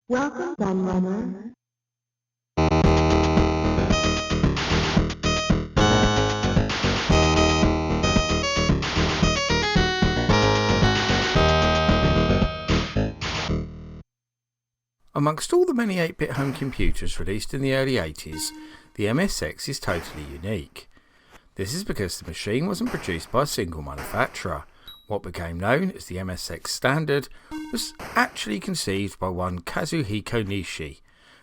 Welcome, Gunrunner. Amongst all the many 8-bit home computers released in the early 80s, the MSX is totally unique. This is because the machine wasn't produced by a single manufacturer. What became known as the MSX standard was actually conceived by one Kazuhiko Nishi,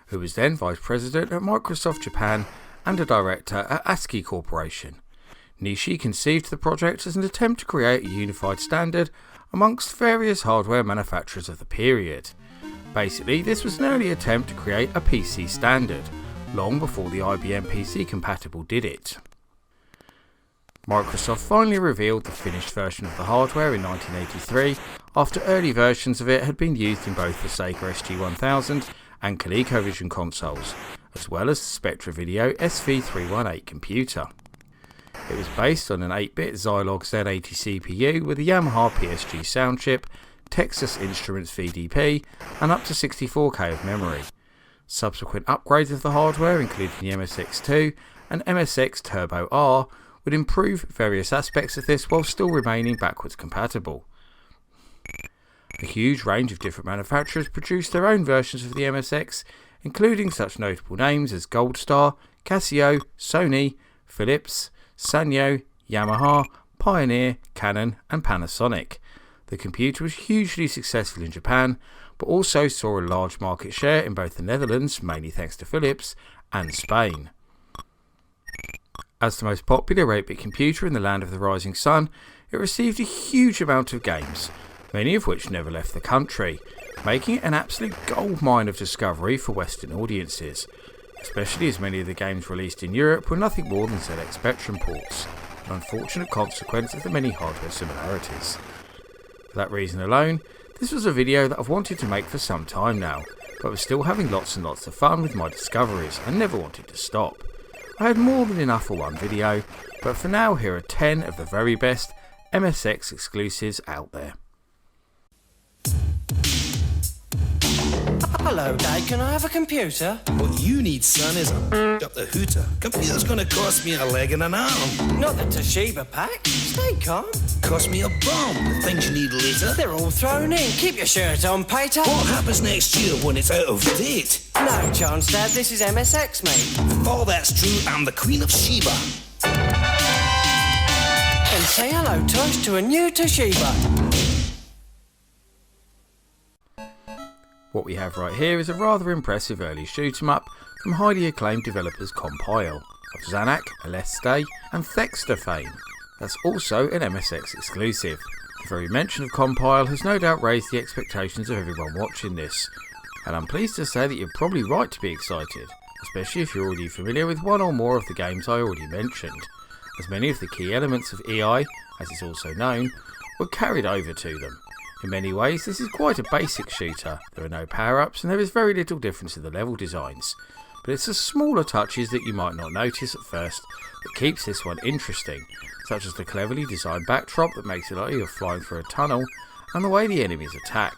who was then Vice President at Microsoft Japan and a Director at ASCII Corporation. Nishi conceived the project as an attempt to create a unified standard amongst various hardware manufacturers of the period. Basically, this was an early attempt to create a PC standard, long before the IBM PC Compatible did it. Microsoft finally revealed the finished version of the hardware in 1983, after early versions of it had been used in both the Sega SG-1000 and ColecoVision consoles, as well as the Spectra Video SV318 computer. It was based on an 8-bit Zilog Z80 CPU with a Yamaha PSG sound chip, Texas Instruments VDP, and up to 64K of memory. Subsequent upgrades of the hardware, including the MSX2 and MSX Turbo R, would improve various aspects of this while still remaining backwards compatible. A huge range of different manufacturers produced their own versions of the MSX, including such notable names as Goldstar, Casio, Sony, Philips, Sanyo, Yamaha, Pioneer, Canon and Panasonic. The computer was hugely successful in Japan, but also saw a large market share in both the Netherlands, mainly thanks to Philips, and Spain. As the most popular 8-bit computer in the land of the rising sun, it received a huge amount of games, many of which never left the country, making it an absolute goldmine of discovery for Western audiences, especially as many of the games released in Europe were nothing more than ZX Spectrum ports, an unfortunate consequence of the many hardware similarities. For that reason alone, this was a video that I've wanted to make for some time now, but was still having lots and lots of fun with my discoveries and never wanted to stop. I had more than enough for one video, but for now here are 10 of the very best MSX exclusives out there. Hello, Dad. Can I have a computer? What you need, son, is up the hooter. Computer's gonna cost me a leg and an arm. Not the Toshiba pack. Stay calm. Cost me a bomb. The things you need later. They're all thrown in. Keep your shirt on, Pater. What happens next year when it's out of date? No chance, Dad. This is MSX, mate. If all that's true, I'm the Queen of Sheba. And say hello to us to a new Toshiba. What we have right here is a rather impressive early shoot-em-up from highly acclaimed developers Compile, of Zanac, Aleste and Thexter fame. That's also an MSX exclusive. The very mention of Compile has no doubt raised the expectations of everyone watching this, and I'm pleased to say that you're probably right to be excited, especially if you're already familiar with one or more of the games I already mentioned, as many of the key elements of EI, as it's also known, were carried over to them. In many ways, this is quite a basic shooter. There are no power-ups and there is very little difference in the level designs, but it's the smaller touches that you might not notice at first that keeps this one interesting, such as the cleverly designed backdrop that makes it like you're flying through a tunnel, and the way the enemies attack.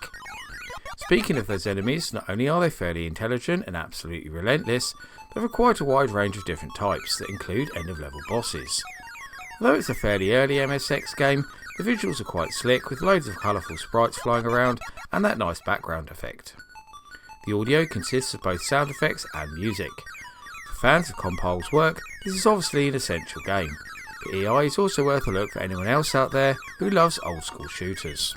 Speaking of those enemies, not only are they fairly intelligent and absolutely relentless, there are quite a wide range of different types that include end-of-level bosses. Although it's a fairly early MSX game, the visuals are quite slick with loads of colourful sprites flying around and that nice background effect. The audio consists of both sound effects and music. For fans of Compile's work, this is obviously an essential game, but EI is also worth a look for anyone else out there who loves old school shooters.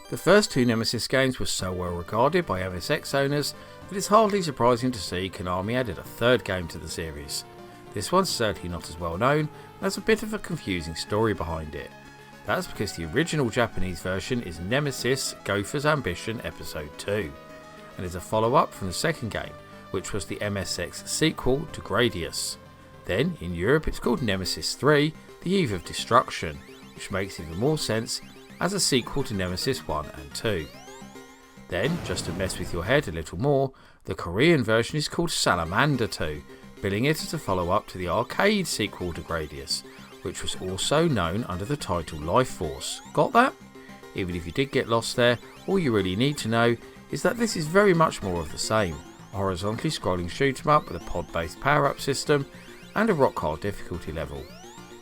The first two Nemesis games were so well regarded by MSX owners that it's hardly surprising to see Konami added a third game to the series. This one's certainly not as well known and has a bit of a confusing story behind it. That's because the original Japanese version is Nemesis Gopher's Ambition Episode 2 and is a follow-up from the second game, which was the MSX sequel to Gradius. Then, in Europe, it's called Nemesis 3, The Eve of Destruction, which makes even more sense as a sequel to Nemesis 1 and 2. Then, just to mess with your head a little more, the Korean version is called Salamander 2, billing it as a follow-up to the arcade sequel to Gradius, which was also known under the title Life Force. Got that? Even if you did get lost there, all you really need to know is that this is very much more of the same. A horizontally scrolling shoot 'em up with a pod-based power-up system and a rock-hard difficulty level.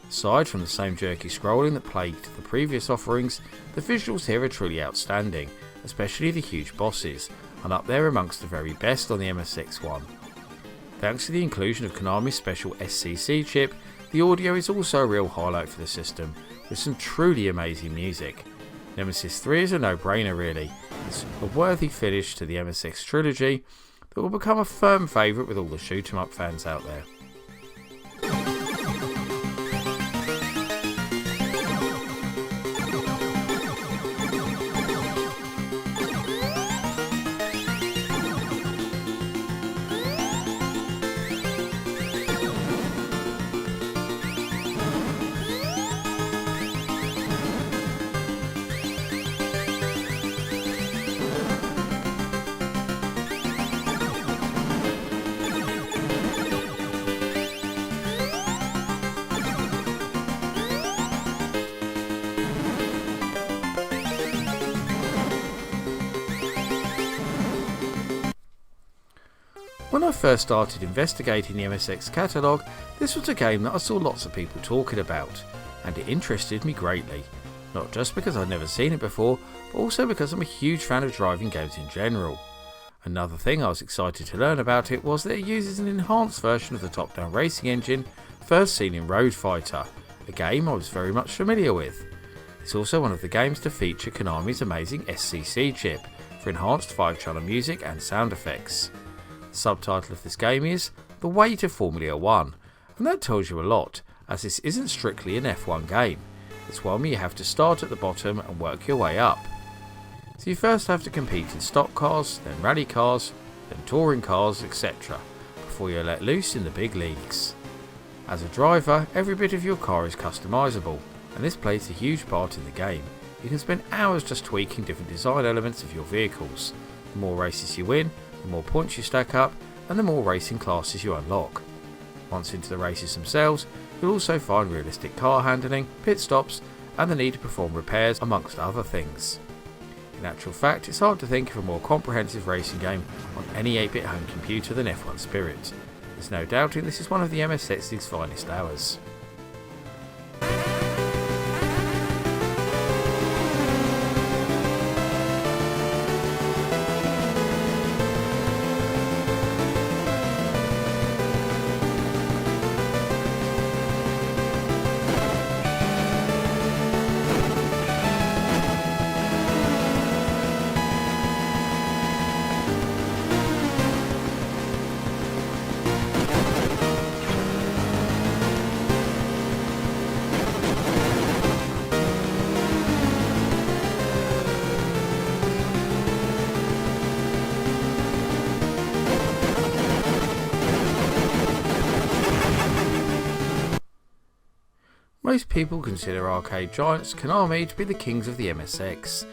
Aside from the same jerky scrolling that plagued the previous offerings, the visuals here are truly outstanding, especially the huge bosses, and up there amongst the very best on the MSX1. Thanks to the inclusion of Konami's special SCC chip, the audio is also a real highlight for the system, with some truly amazing music. Nemesis 3 is a no-brainer really. It's a worthy finish to the MSX trilogy that will become a firm favourite with all the shoot 'em up fans out there. When I first started investigating the MSX catalogue, this was a game that I saw lots of people talking about, and it interested me greatly. Not just because I'd never seen it before, but also because I'm a huge fan of driving games in general. Another thing I was excited to learn about it was that it uses an enhanced version of the top-down racing engine first seen in Road Fighter, a game I was very much familiar with. It's also one of the games to feature Konami's amazing SCC chip for enhanced 5-channel music and sound effects. The subtitle of this game is The Way to Formula 1, and that tells you a lot, as this isn't strictly an F1 game. It's one where you have to start at the bottom and work your way up. So you first have to compete in stock cars, then rally cars, then touring cars, etc. before you're let loose in the big leagues. As a driver, every bit of your car is customisable, and this plays a huge part in the game. You can spend hours just tweaking different design elements of your vehicles. The more races you win, the more points you stack up, and the more racing classes you unlock. Once into the races themselves, you'll also find realistic car handling, pit stops, and the need to perform repairs amongst other things. In actual fact, it's hard to think of a more comprehensive racing game on any 8-bit home computer than F1 Spirit. There's no doubting this is one of the MSX's finest hours. Most people consider arcade giants Konami to be the kings of the MSX,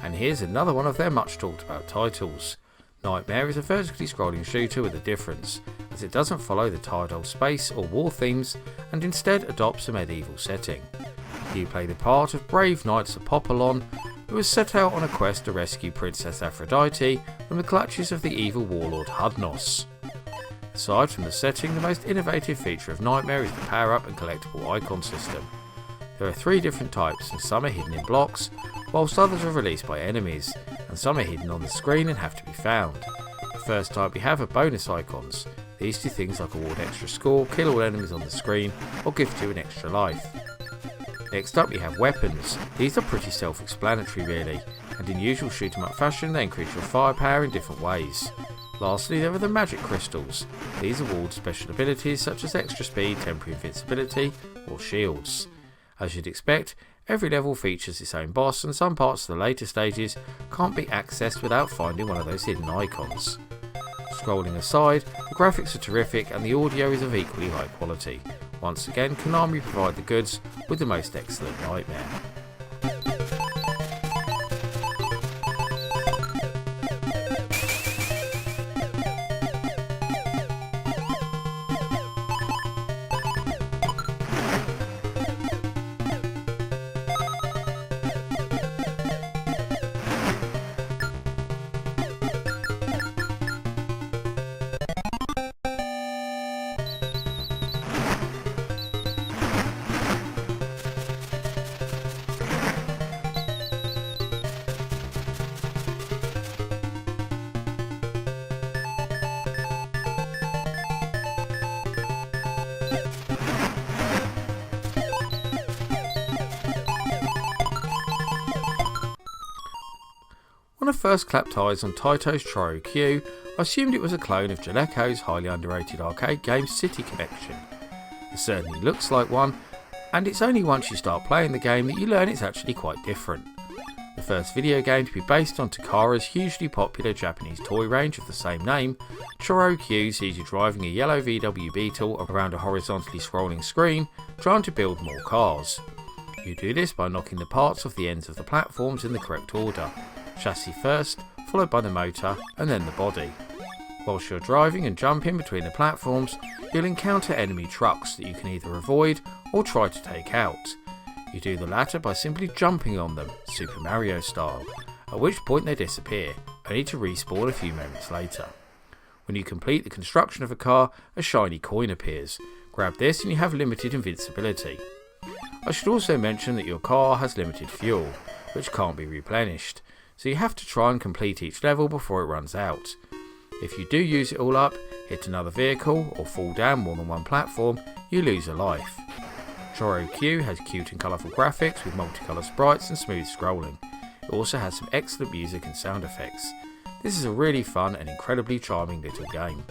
and here's another one of their much talked about titles. Nightmare is a vertically scrolling shooter with a difference, as it doesn't follow the tired old space or war themes and instead adopts a medieval setting. You play the part of brave knights Apollon, who has set out on a quest to rescue Princess Aphrodite from the clutches of the evil warlord Hudnos. Aside from the setting, the most innovative feature of Nightmare is the power-up and collectible icon system. There are 3 different types, and some are hidden in blocks, whilst others are released by enemies, and some are hidden on the screen and have to be found. The first type we have are bonus icons. These do things like award extra score, kill all enemies on the screen, or gift you an extra life. Next up we have weapons. These are pretty self-explanatory really. and in usual shoot 'em up fashion they increase your firepower in different ways. Lastly, there are the magic crystals. These award special abilities such as extra speed, temporary invincibility or shields. As you'd expect, every level features its own boss and some parts of the later stages can't be accessed without finding one of those hidden icons. Scrolling aside, the graphics are terrific and the audio is of equally high quality. Once again, Konami provide the goods with the most excellent nightmare. When I first clapped eyes on Taito's Toro Q, I assumed it was a clone of Jaleco's highly underrated arcade game City Connection. It certainly looks like one, and it's only once you start playing the game that you learn it's actually quite different. The first video game to be based on Takara's hugely popular Japanese toy range of the same name, Toro Q sees you driving a yellow VW Beetle around a horizontally scrolling screen, trying to build more cars. You do this by knocking the parts off the ends of the platforms in the correct order. Chassis first, followed by the motor and then the body. Whilst you're driving and jumping between the platforms, you'll encounter enemy trucks that you can either avoid or try to take out. You do the latter by simply jumping on them, Super Mario style, at which point they disappear, only to respawn a few moments later. When you complete the construction of a car, a shiny coin appears. Grab this and you have limited invincibility. I should also mention that your car has limited fuel, which can't be replenished, so you have to try and complete each level before it runs out. If you do use it all up, hit another vehicle or fall down more than one platform, you lose a life. Toro Q has cute and colourful graphics with multicolour sprites and smooth scrolling. It also has some excellent music and sound effects. This is a really fun and incredibly charming little game.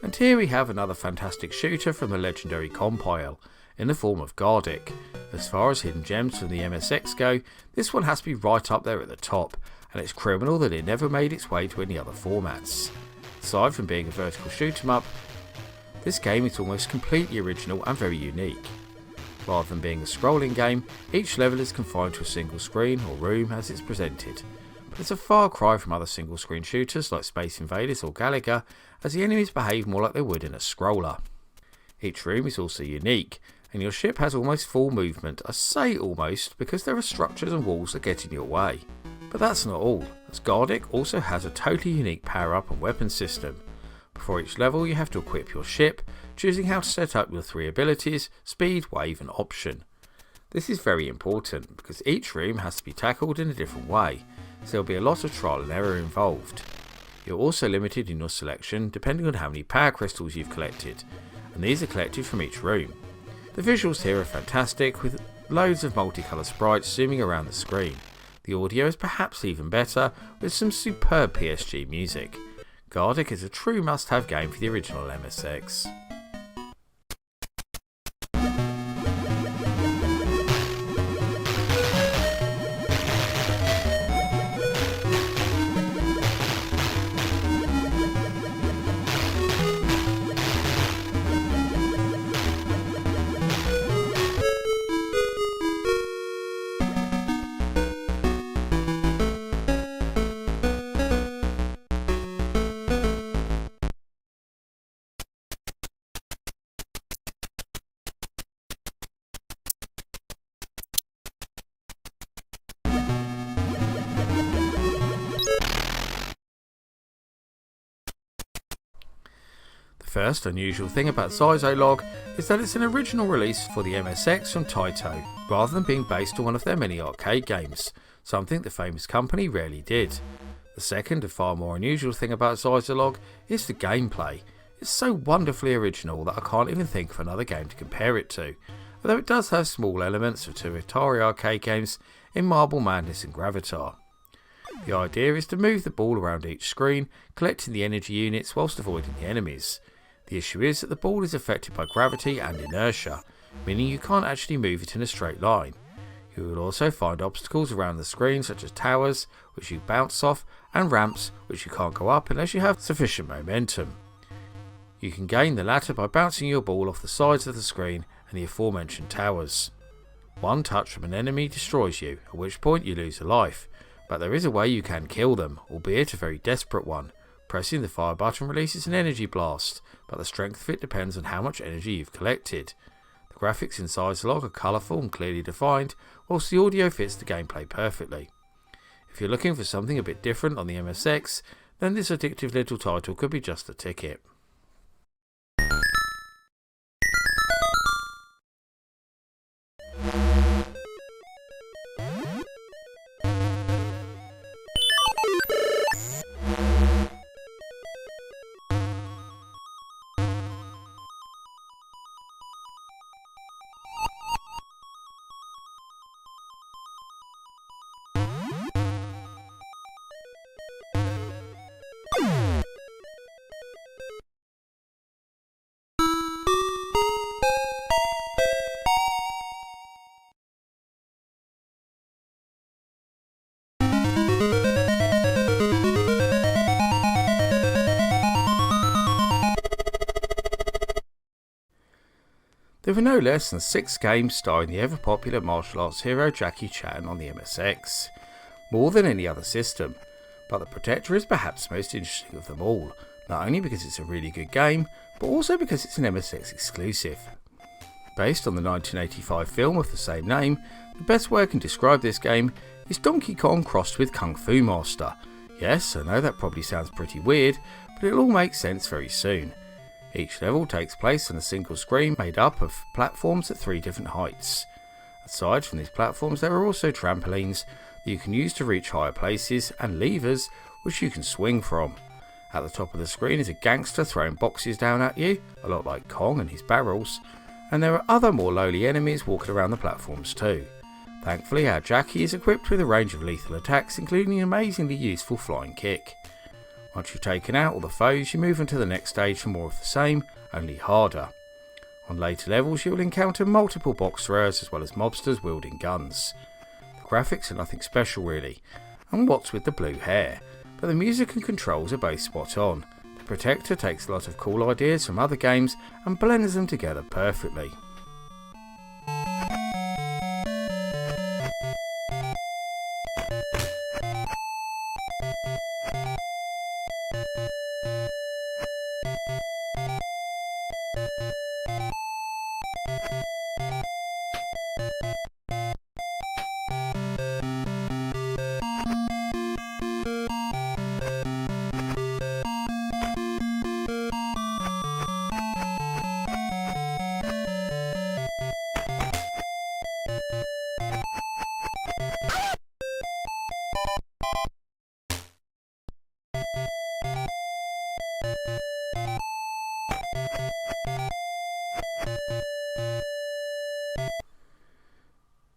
And here we have another fantastic shooter from the legendary compile, in the form of Gardic. As far as hidden gems from the MSX go, this one has to be right up there at the top, and it's criminal that it never made its way to any other formats. Aside from being a vertical shoot 'em up, this game is almost completely original and very unique. Rather than being a scrolling game, each level is confined to a single screen or room as it's presented. But it's a far cry from other single screen shooters like Space Invaders or Galaga, as the enemies behave more like they would in a scroller. Each room is also unique, and your ship has almost full movement. I say almost because there are structures and walls that get in your way. But that's not all, as Gardic also has a totally unique power up and weapon system. Before each level you have to equip your ship, choosing how to set up your 3 abilities, speed, wave and option. This is very important because each room has to be tackled in a different way, so there'll be a lot of trial and error involved. You're also limited in your selection depending on how many power crystals you've collected, and these are collected from each room. The visuals here are fantastic, with loads of multicolour sprites zooming around the screen. The audio is perhaps even better, with some superb PSG music. Gardic is a true must-have game for the original MSX. First unusual thing about Xyzolog is that it's an original release for the MSX from Taito, rather than being based on one of their many arcade games, something the famous company rarely did. The second and far more unusual thing about Xyzolog is the gameplay. It's so wonderfully original that I can't even think of another game to compare it to, although it does have small elements of two Atari arcade games in Marble Madness and Gravatar. The idea is to move the ball around each screen, collecting the energy units whilst avoiding the enemies. The issue is that the ball is affected by gravity and inertia, meaning you can't actually move it in a straight line. You will also find obstacles around the screen such as towers, which you bounce off, and ramps, which you can't go up unless you have sufficient momentum. You can gain the latter by bouncing your ball off the sides of the screen and the aforementioned towers. One touch from an enemy destroys you, at which point you lose a life, but there is a way you can kill them, albeit a very desperate one. Pressing the fire button releases an energy blast, but the strength of it depends on how much energy you've collected. The graphics in Xyzolog are colourful and clearly defined, whilst the audio fits the gameplay perfectly. If you're looking for something a bit different on the MSX, then this addictive little title could be just the ticket. There were no less than 6 games starring the ever popular martial arts hero Jackie Chan on the MSX, more than any other system, but the Protector is perhaps most interesting of them all, not only because it's a really good game, but also because it's an MSX exclusive. Based on the 1985 film of the same name, the best way I can describe this game is Donkey Kong crossed with Kung Fu Master. Yes, I know that probably sounds pretty weird, but it'll all make sense very soon. Each level takes place on a single screen made up of platforms at 3 different heights. Aside from these platforms, there are also trampolines that you can use to reach higher places and levers which you can swing from. At the top of the screen is a gangster throwing boxes down at you, a lot like Kong and his barrels, and there are other more lowly enemies walking around the platforms too. Thankfully, our Jackie is equipped with a range of lethal attacks, including an amazingly useful flying kick. Once you've taken out all the foes, you move on to the next stage for more of the same, only harder. On later levels, you will encounter multiple box throwers as well as mobsters wielding guns. The graphics are nothing special really, and what's with the blue hair, but the music and controls are both spot on. The Protector takes a lot of cool ideas from other games and blends them together perfectly.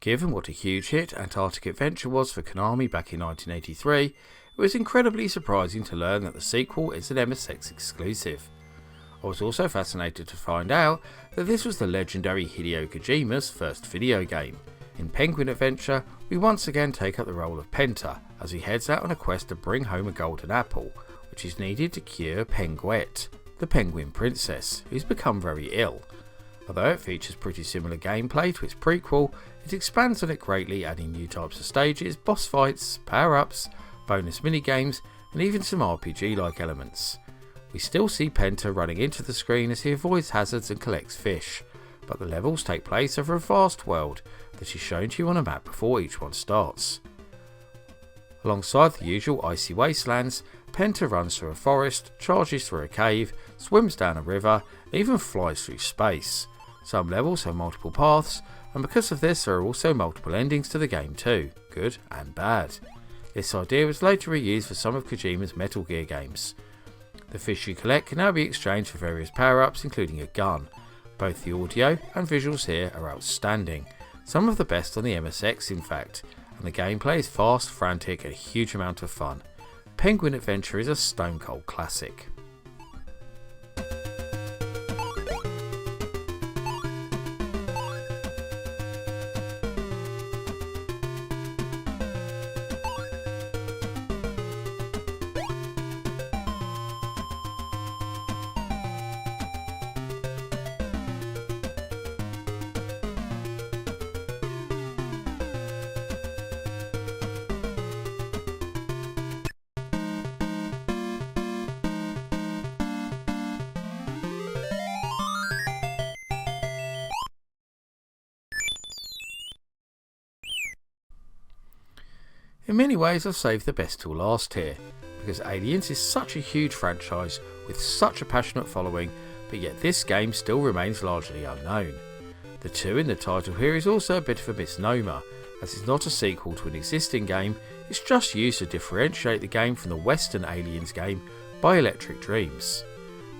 Given what a huge hit Antarctic Adventure was for Konami back in 1983, it was incredibly surprising to learn that the sequel is an MSX exclusive. I was also fascinated to find out that this was the legendary Hideo Kojima's first video game. In Penguin Adventure, we once again take up the role of Penta as he heads out on a quest to bring home a golden apple, which is needed to cure Penguette, the penguin princess, who's become very ill. Although it features pretty similar gameplay to its prequel, it expands on it greatly, adding new types of stages, boss fights, power-ups, bonus minigames, and even some RPG-like elements. We still see Penta running into the screen as he avoids hazards and collects fish, but the levels take place over a vast world that is shown to you on a map before each one starts. Alongside the usual icy wastelands, Penta runs through a forest, charges through a cave, swims down a river, and even flies through space. Some levels have multiple paths, and because of this there are also multiple endings to the game too, good and bad. This idea was later reused for some of Kojima's Metal Gear games. The fish you collect can now be exchanged for various power-ups including a gun. Both the audio and visuals here are outstanding, some of the best on the MSX in fact, and the gameplay is fast, frantic and a huge amount of fun. Penguin Adventure is a stone cold classic. In many ways I've saved the best till last here, because Aliens is such a huge franchise with such a passionate following, but yet this game still remains largely unknown. The 2 in the title here is also a bit of a misnomer, as it's not a sequel to an existing game, it's just used to differentiate the game from the Western Aliens game by Electric Dreams.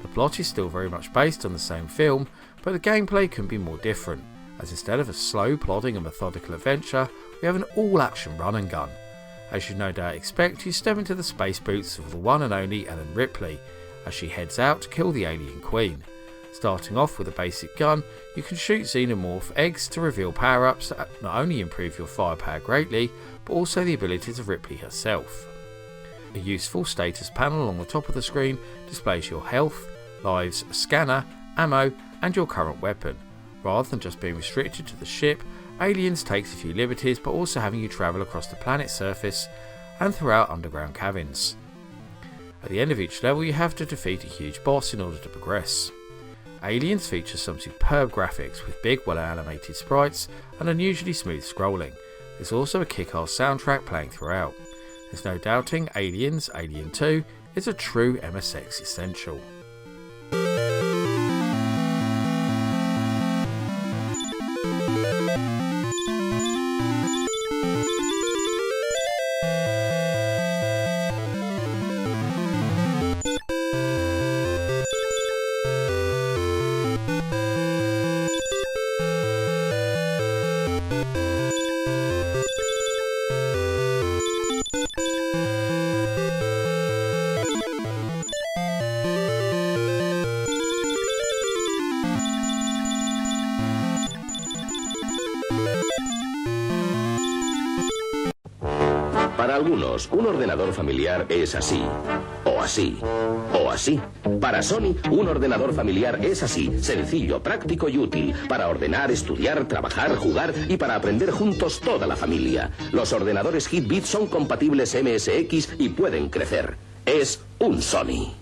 The plot is still very much based on the same film, but the gameplay can be more different, as instead of a slow, plodding and methodical adventure, we have an all-action run and gun. As you no doubt expect, you step into the space boots of the one and only Ellen Ripley, as she heads out to kill the alien queen. Starting off with a basic gun, you can shoot xenomorph eggs to reveal power-ups that not only improve your firepower greatly, but also the abilities of Ripley herself. A useful status panel along the top of the screen displays your health, lives, scanner, ammo and your current weapon. Rather than just being restricted to the ship, Aliens takes a few liberties by also having you travel across the planet's surface and throughout underground caverns. At the end of each level you have to defeat a huge boss in order to progress. Aliens features some superb graphics with big well animated sprites and unusually smooth scrolling. There's also a kick-ass soundtrack playing throughout. There's no doubting Aliens, Alien 2 is a true MSX essential. Para algunos, un ordenador familiar es así, o así, o así. Para Sony, un ordenador familiar es así, sencillo, práctico y útil, para ordenar, estudiar, trabajar, jugar y para aprender juntos toda la familia. Los ordenadores Hitbit son compatibles MSX y pueden crecer. Es un Sony.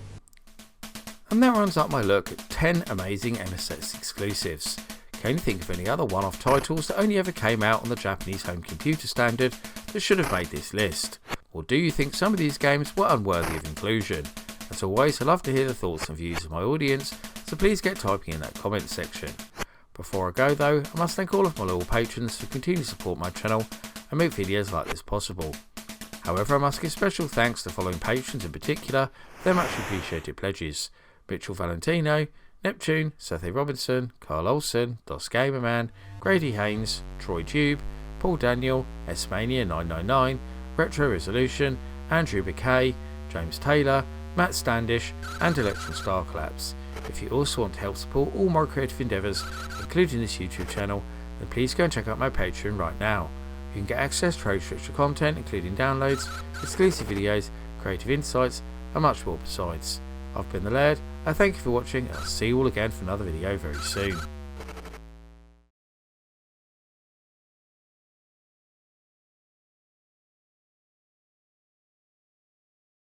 And that rounds up my look at 10 amazing MSX exclusives. Can you think of any other one-off titles that only ever came out on the Japanese home computer standard that should have made this list? Or do you think some of these games were unworthy of inclusion? As always, I love to hear the thoughts and views of my audience, so please get typing in that comment section. Before I go though, I must thank all of my loyal patrons who continue to support my channel and make videos like this possible. However, I must give special thanks to the following patrons in particular for their much appreciated pledges: Mitchell Valentino, Neptune, Seth A. Robinson, Carl Olsen, Dos Gamerman, Grady Haynes, Troy Tube, Paul Daniel, S-Mania999, Retro Resolution, Andrew Bacay, James Taylor, Matt Standish and Electron Star Collapse. If you also want to help support all my creative endeavours, including this YouTube channel, then please go and check out my Patreon right now. You can get access to extra content including downloads, exclusive videos, creative insights and much more besides. I've been the Laird, I thank you for watching and I'll see you all again for another video very soon.